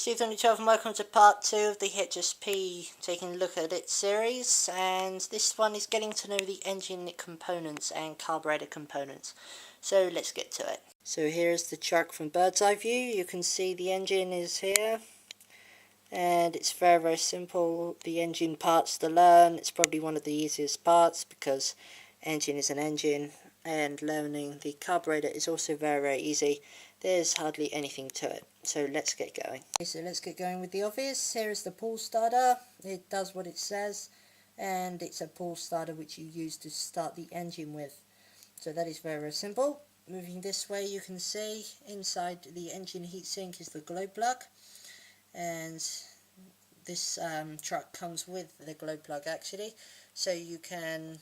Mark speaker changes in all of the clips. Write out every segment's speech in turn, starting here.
Speaker 1: Steve 2012 and welcome to part 2 of the HSP taking a look at it series, and this one is getting to know the engine components and carburetor components. So let's get to it. So here's the truck from bird's eye view. You can see the engine is here, and it's very simple. The engine parts to learn, it's probably one of the easiest parts because engine is an engine, and learning the carburetor is also very easy. There's hardly anything to it, so let's get going. Okay, so let's get going with the obvious. Here is the pull starter. It does what it says, and it's a pull starter which you use to start the engine with. So that is very simple. Moving this way, you can see inside the engine heatsink is the glow plug, and this truck comes with the glow plug actually, so you can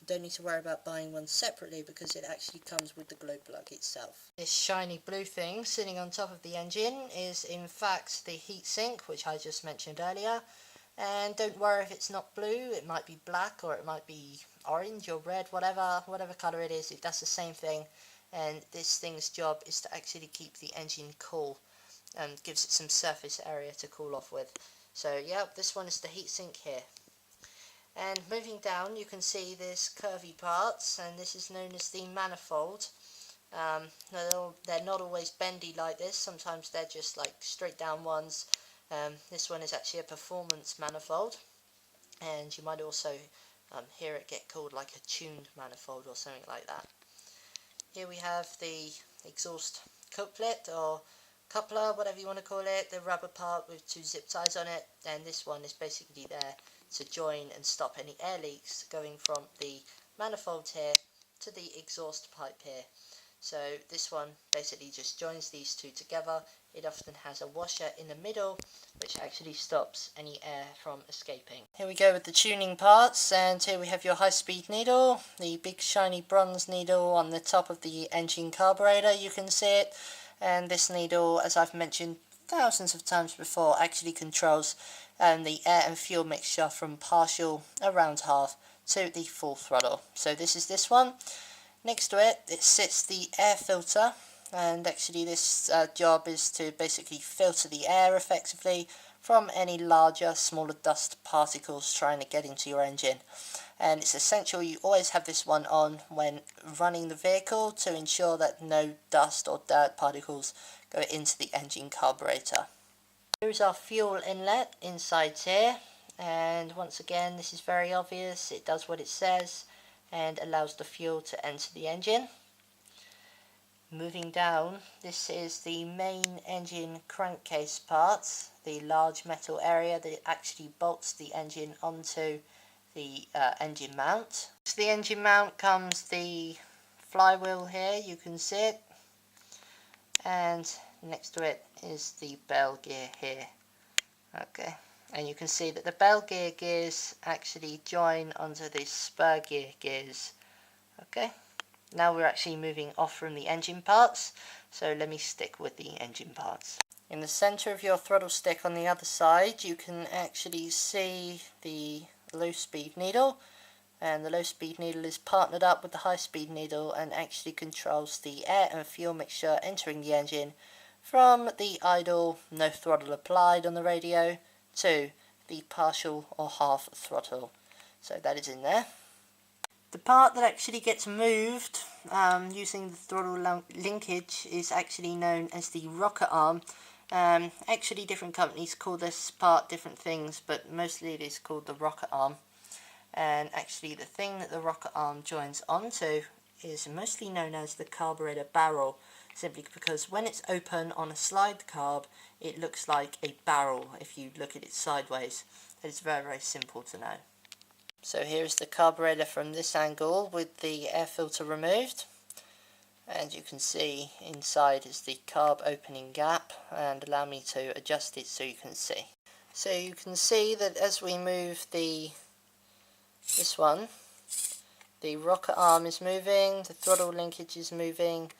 Speaker 1: don't need to worry about buying one separately because it actually comes with the glow plug itself. This shiny blue thing sitting on top of the engine is in fact the heatsink, which I just mentioned earlier, and don't worry if it's not blue. It might be black or it might be orange or red, whatever colour it is. It does the same thing, and this thing's job is to actually keep the engine cool and gives it some surface area to cool off with. So yeah, this one is the heatsink here. And moving down, you can see this curvy parts, and this is known as the manifold. They're not always bendy like this. Sometimes they're just like straight down ones. This one is actually a performance manifold, and you might also hear it get called like a tuned manifold or something like that. Here we have the exhaust couplet or coupler, whatever you want to call it, the rubber part with two zip ties on it, and this one is basically there to join and stop any air leaks going from the manifold here to the exhaust pipe here. So this one basically just joins these two together. It often has a washer in the middle which actually stops any air from escaping. Here we go with the tuning parts, and here we have your high-speed needle, the big shiny bronze needle on the top of the engine carburetor. You can see it, and this needle, as I've mentioned thousands of times before, actually controls the air and fuel mixture from partial around half to the full throttle. So this is this one. Next to it, it sits the air filter, and actually this job is to basically filter the air effectively from any larger, smaller dust particles trying to get into your engine. And it's essential you always have this one on when running the vehicle to ensure that no dust or dirt particles go into the engine carburetor. Here's our fuel inlet inside here, and once again this is very obvious. It does what it says and allows the fuel to enter the engine. Moving down, this is the main engine crankcase parts, the large metal area that actually bolts the engine onto the engine mount. To the engine mount comes the flywheel here, you can see it, and next to it is the bell gear here. Okay, and you can see that the bell gear gears actually join onto the spur gear gears. Okay, now we're actually moving off from the engine parts, so let me stick with the engine parts. In the center of your throttle stick on the other side, you can actually see the low speed needle, and the low speed needle is partnered up with the high speed needle and actually controls the air and fuel mixture entering the engine from the idle, no throttle applied on the radio, to the partial or half throttle. So that is in there. The part that actually gets moved using the throttle linkage is actually known as the rocker arm. Actually different companies call this part different things, but mostly it is called the rocker arm. And actually the thing that the rocker arm joins onto is mostly known as the carburetor barrel, simply because when it's open on a slide carb it looks like a barrel if you look at it sideways. It's very simple to know. So here's the carburetor from this angle with the air filter removed, and you can see inside is the carb opening gap, and allow me to adjust it so you can see. So you can see that as we move this one, the rocker arm is moving, the throttle linkage is moving,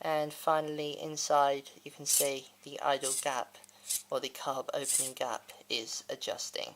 Speaker 1: and finally inside you can see the idle gap or the carb opening gap is adjusting.